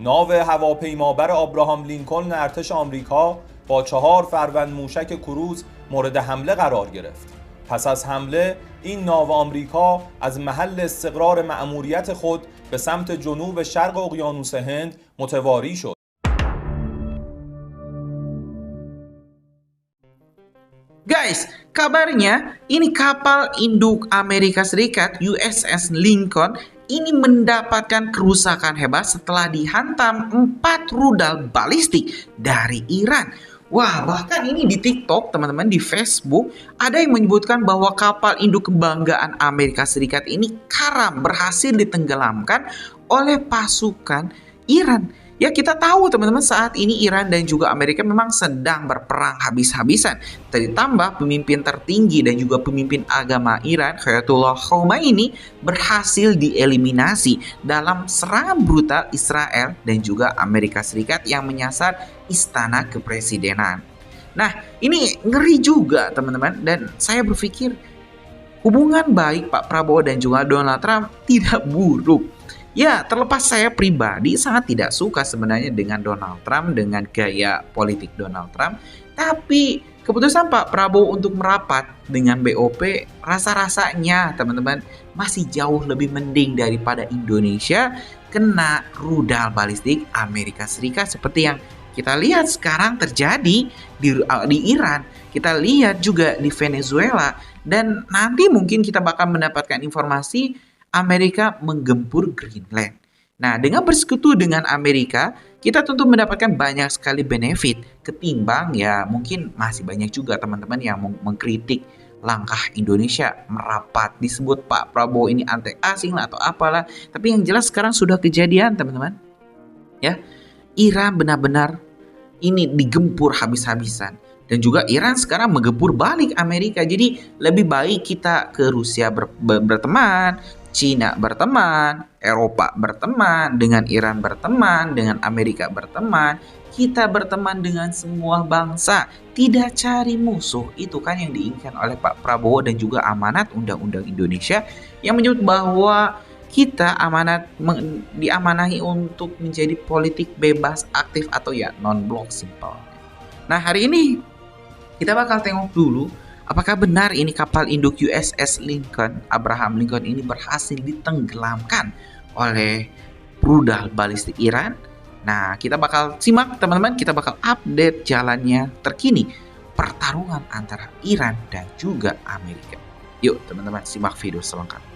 ناو هواپیمابر آبراهام لینکلن ارتش آمریکا با 4 فروند موشک کروز مورد حمله قرار گرفت. پس از حمله این ناو آمریکا از محل استقرار مأموریت خود به سمت جنوب شرق اقیانوس هند متواری شد. Guys, kabarnya ini kapal induk Amerika Serikat USS Lincoln ini mendapatkan kerusakan hebat setelah dihantam 4 rudal balistik dari Iran. Wah, bahkan ini di TikTok, teman-teman, di Facebook ada yang menyebutkan bahwa kapal induk kebanggaan Amerika Serikat ini karam berhasil ditenggelamkan oleh pasukan Iran. Ya, kita tahu teman-teman, saat ini Iran dan juga Amerika memang sedang berperang habis-habisan. Ditambah pemimpin tertinggi dan juga pemimpin agama Iran, Ayatollah Khomeini, berhasil dieliminasi dalam serangan brutal Israel dan juga Amerika Serikat yang menyasar istana kepresidenan. Nah, ini ngeri juga teman-teman, dan saya berpikir hubungan baik Pak Prabowo dan juga Donald Trump tidak buruk. Ya, terlepas saya pribadi sangat tidak suka sebenarnya dengan Donald Trump, dengan gaya politik Donald Trump. Tapi keputusan Pak Prabowo untuk merapat dengan BOP rasa-rasanya teman-teman masih jauh lebih mending daripada Indonesia kena rudal balistik Amerika Serikat seperti yang kita lihat sekarang terjadi di Iran. Kita lihat juga di Venezuela, dan nanti mungkin kita bakal mendapatkan informasi Amerika menggempur Greenland. Nah, dengan bersekutu dengan Amerika, kita tentu mendapatkan banyak sekali benefit ketimbang ya mungkin masih banyak juga teman-teman yang mengkritik langkah Indonesia merapat, disebut Pak Prabowo ini antek asing lah atau apalah. Tapi yang jelas sekarang sudah kejadian teman-teman. Ya, Iran benar-benar ini digempur habis-habisan. Dan juga Iran sekarang menggempur balik Amerika. Jadi lebih baik kita ke Rusia berteman, Cina berteman, Eropa berteman, dengan Iran berteman, dengan Amerika berteman. Kita berteman dengan semua bangsa, tidak cari musuh. Itu kan yang diinginkan oleh Pak Prabowo dan juga amanat Undang-Undang Indonesia yang menyebut bahwa kita diamanahi untuk menjadi politik bebas aktif atau ya non-blok simple. Nah, hari ini kita bakal tengok dulu apakah benar ini kapal induk USS Lincoln, Abraham Lincoln ini berhasil ditenggelamkan oleh rudal balistik Iran? Nah, kita bakal simak teman-teman, kita bakal update jalannya terkini pertarungan antara Iran dan juga Amerika. Yuk teman-teman, simak video selengkapnya.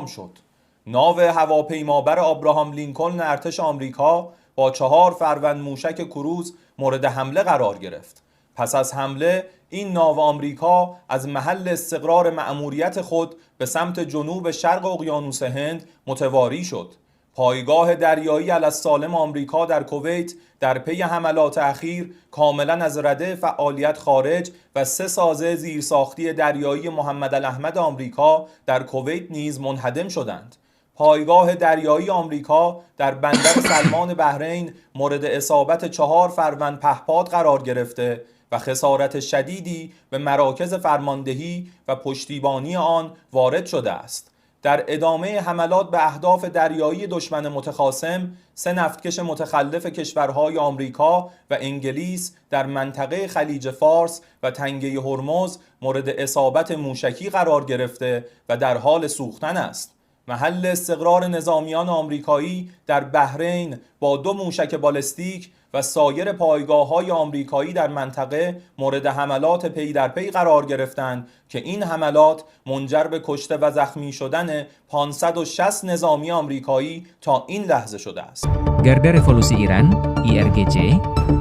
شد. ناو هواپیمابر آبراهام لینکلن ارتش آمریکا با 4 فروند موشک کروز مورد حمله قرار گرفت. پس از حمله این ناو آمریکا از محل استقرار مأموریت خود به سمت جنوب شرق اقیانوس هند متواری شد. پایگاه دریایی السالم آمریکا در کویت در پی حملات اخیر کاملا از رده فعالیت خارج و 3 سازه زیرساختی دریایی محمد الاحمد آمریکا در کویت نیز منهدم شدند. پایگاه دریایی آمریکا در بندر سلمان بحرین مورد اصابت 4 فروند پهپاد قرار گرفته و خسارت شدیدی به مراکز فرماندهی و پشتیبانی آن وارد شده است. در ادامه حملات به اهداف دریایی دشمن متخاصم، 3 نفتکش متخلف کشورهای آمریکا و انگلیس در منطقه خلیج فارس و تنگه هرمز مورد اصابت موشکی قرار گرفته و در حال سوختن است. محل استقرار نظامیان آمریکایی در بحرین با 2 موشک بالستیک و سایر پایگاه‌های آمریکایی در منطقه مورد حملات پی در پی قرار گرفتند که این حملات منجر به کشته و زخمی شدن 560 نظامی آمریکایی تا این لحظه شده است. Garda Revolusi Iran, IRGC,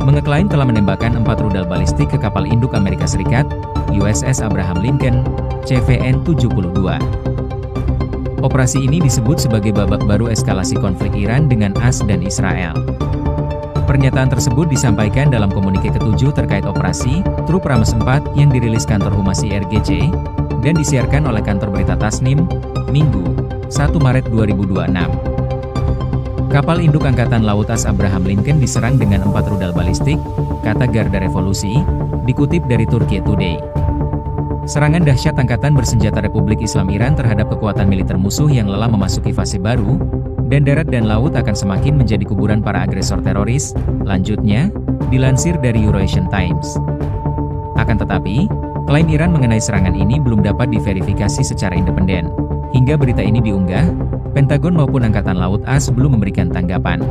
mengeklaim telah menembakkan 4 rudal balistik ke kapal induk Amerika Serikat, USS Abraham Lincoln, CVN-72. Operasi ini disebut sebagai babak baru eskalasi konflik Iran dengan AS dan Israel. Pernyataan tersebut disampaikan dalam komunike ke-7 terkait operasi Trup Rames 4 yang dirilis kantor Humas IRGC dan disiarkan oleh kantor berita Tasnim, Minggu, 1 Maret 2026. Kapal induk Angkatan Laut AS Abraham Lincoln diserang dengan 4 rudal balistik, kata Garda Revolusi, dikutip dari Turkiye Today. Serangan dahsyat Angkatan Bersenjata Republik Islam Iran terhadap kekuatan militer musuh yang lelah memasuki fase baru, dan darat dan laut akan semakin menjadi kuburan para agresor teroris, lanjutnya, dilansir dari Eurasian Times. Akan tetapi, klaim Iran mengenai serangan ini belum dapat diverifikasi secara independen. Hingga berita ini diunggah, Pentagon maupun Angkatan Laut AS belum memberikan tanggapan.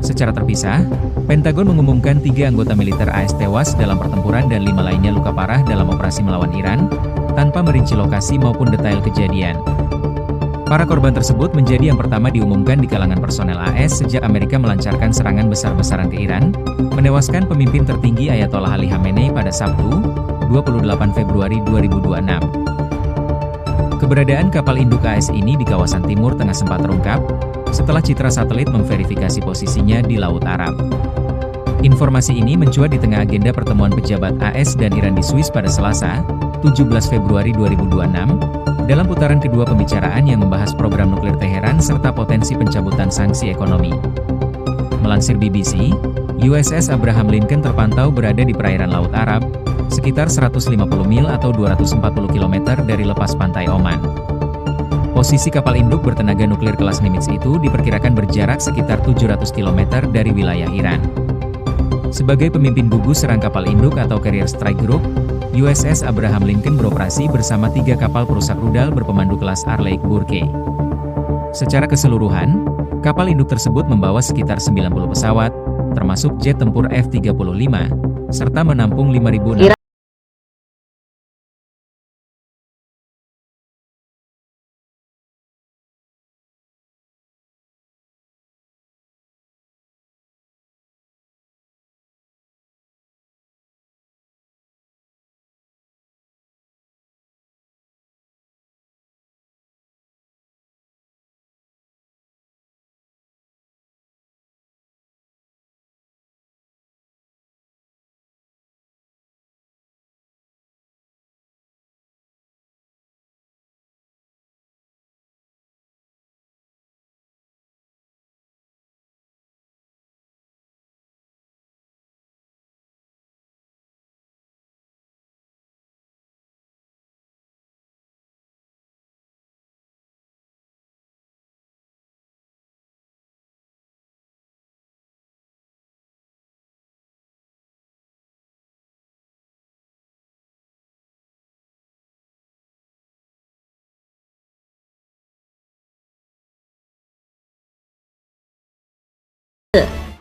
Secara terpisah, Pentagon mengumumkan 3 anggota militer AS tewas dalam pertempuran dan 5 lainnya luka parah dalam operasi melawan Iran, tanpa merinci lokasi maupun detail kejadian. Para korban tersebut menjadi yang pertama diumumkan di kalangan personel AS sejak Amerika melancarkan serangan besar-besaran ke Iran, menewaskan pemimpin tertinggi Ayatollah Ali Khamenei pada Sabtu, 28 Februari 2026. Keberadaan kapal induk AS ini di kawasan Timur Tengah sempat terungkap, setelah citra satelit memverifikasi posisinya di Laut Arab. Informasi ini mencuat di tengah agenda pertemuan pejabat AS dan Iran di Swiss pada Selasa, 17 Februari 2026, dalam putaran kedua pembicaraan yang membahas program nuklir Teheran serta potensi pencabutan sanksi ekonomi. Melansir BBC, USS Abraham Lincoln terpantau berada di perairan Laut Arab, sekitar 150 mil atau 240 km dari lepas pantai Oman. Posisi kapal induk bertenaga nuklir kelas Nimitz itu diperkirakan berjarak sekitar 700 km dari wilayah Iran. Sebagai pemimpin gugus serang kapal induk atau Carrier Strike Group, USS Abraham Lincoln beroperasi bersama 3 kapal perusak rudal berpemandu kelas Arleigh Burke. Secara keseluruhan, kapal induk tersebut membawa sekitar 90 pesawat, termasuk jet tempur F-35, serta menampung 5.000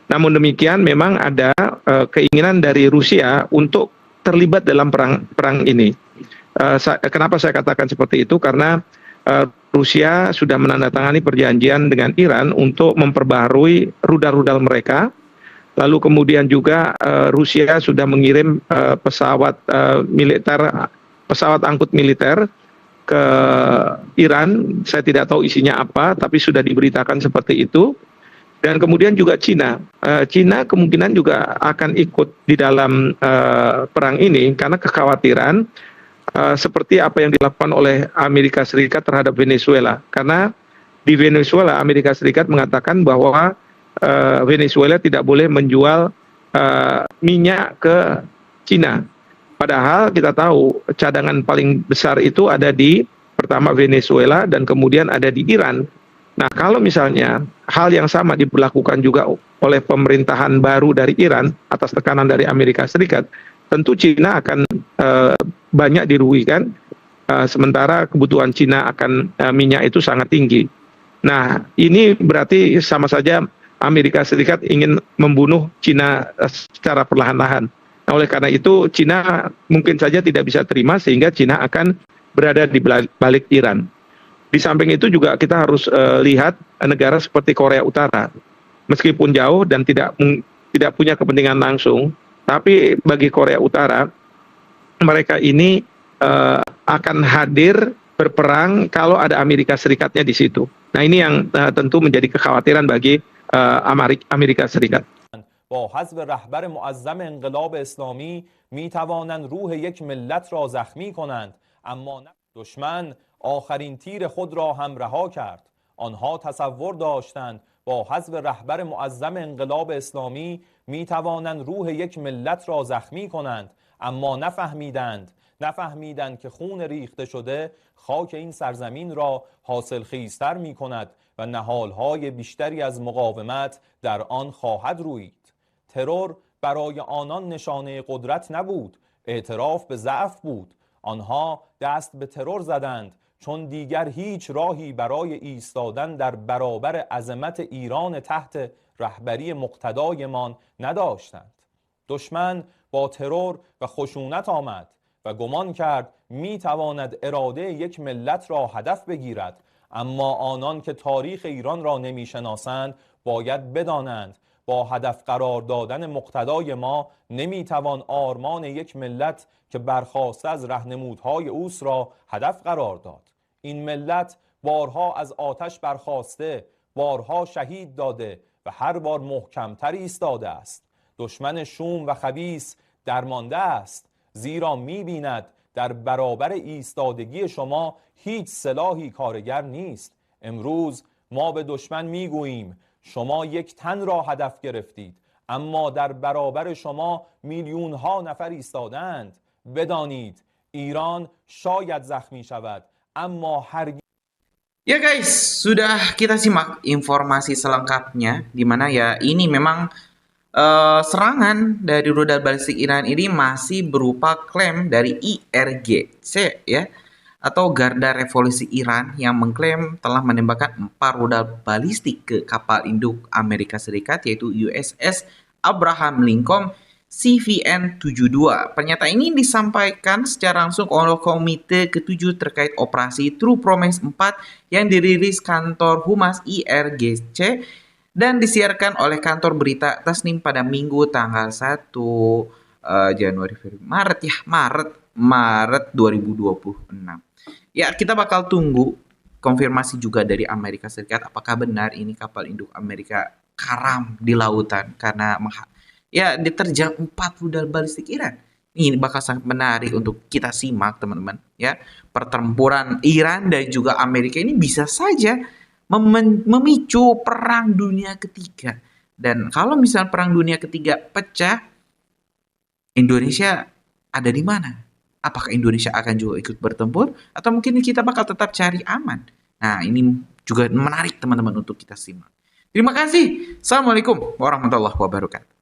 Namun demikian memang ada keinginan dari Rusia untuk terlibat dalam perang ini. Kenapa saya katakan seperti itu? Karena Rusia sudah menandatangani perjanjian dengan Iran untuk memperbaharui rudal-rudal mereka. Lalu kemudian juga Rusia sudah mengirim pesawat militer, pesawat angkut militer ke Iran. Saya tidak tahu isinya apa, tapi sudah diberitakan seperti itu. Dan kemudian juga Cina. Cina kemungkinan juga akan ikut di dalam perang ini karena kekhawatiran seperti apa yang dilakukan oleh Amerika Serikat terhadap Venezuela. Karena di Venezuela, Amerika Serikat mengatakan bahwa Venezuela tidak boleh menjual minyak ke Cina. Padahal kita tahu cadangan paling besar itu ada di pertama Venezuela dan kemudian ada di Iran. Nah, kalau misalnya hal yang sama diberlakukan juga oleh pemerintahan baru dari Iran atas tekanan dari Amerika Serikat, tentu Cina akan banyak dirugikan, sementara kebutuhan Cina akan minyak itu sangat tinggi. Nah, ini berarti sama saja Amerika Serikat ingin membunuh Cina secara perlahan-lahan. Nah, oleh karena itu Cina mungkin saja tidak bisa terima sehingga Cina akan berada di balik Iran. Di samping itu juga kita harus lihat negara seperti Korea Utara, meskipun jauh dan tidak punya kepentingan langsung, tapi bagi Korea Utara mereka ini akan hadir berperang kalau ada Amerika Serikatnya di situ. Nah ini yang tentu menjadi kekhawatiran bagi Amerika Serikat. با حذف رهبر معظم انقلاب اسلامی می توانند روح یک ملت را زخمی کنند، اما دشمن آخرین تیر خود را هم رها کرد. آنها تصور داشتند با حذف رهبر معظم انقلاب اسلامی می توانند روح یک ملت را زخمی کنند، اما نفهمیدند که خون ریخته شده خاک این سرزمین را حاصلخیزتر می کند و نهالهای بیشتری از مقاومت در آن خواهد روید. ترور برای آنان نشانه قدرت نبود، اعتراف به ضعف بود. آنها دست به ترور زدند چون دیگر هیچ راهی برای ایستادن در برابر عظمت ایران تحت رهبری مقتدایمان نداشتند. دشمن با ترور و خشونت آمد و گمان کرد می تواند اراده یک ملت را هدف بگیرد، اما آنان که تاریخ ایران را نمی شناسند باید بدانند با هدف قرار دادن مقتدای ما نمی توان آرمان یک ملت که برخاسته از رهنمودهای اوست را هدف قرار داد. این ملت بارها از آتش برخاسته، بارها شهید داده و هر بار محکمتر ایستاده است. دشمن شوم و خبیث درمانده است، زیرا می بیند در برابر ایستادگی شما هیچ سلاحی کارگر نیست. امروز ما به دشمن می گوییم شما یک تن را هدف گرفتید، اما در برابر شما میلیون ها نفر ایستادند. بدانید ایران شاید زخمی شود، اما هرگز. Ya guys, sudah kita simak informasi selengkapnya, di mana ya ini memang serangan dari rudal balistik Iran ini masih berupa klaim dari IRGC ya, atau Garda Revolusi Iran, yang mengklaim telah menembakkan 4 rudal balistik ke kapal induk Amerika Serikat yaitu USS Abraham Lincoln CVN-72. Pernyataan ini disampaikan secara langsung oleh Komite ke-7 terkait operasi True Promise 4 yang dirilis kantor Humas IRGC dan disiarkan oleh kantor berita Tasnim pada Minggu tanggal 1 Maret 2026. Ya, kita bakal tunggu konfirmasi juga dari Amerika Serikat apakah benar ini kapal induk Amerika karam di lautan karena ya diterjang 4 rudal balistik Iran. Ini bakal sangat menarik untuk kita simak teman-teman ya. Pertempuran Iran dan juga Amerika ini bisa saja memicu perang dunia ketiga. Dan kalau misalnya perang dunia ketiga pecah, Indonesia ada di mana? Apakah Indonesia akan juga ikut bertempur atau mungkin kita bakal tetap cari aman? Nah, ini juga menarik teman-teman untuk kita simak. Terima kasih. Assalamualaikum warahmatullahi wabarakatuh.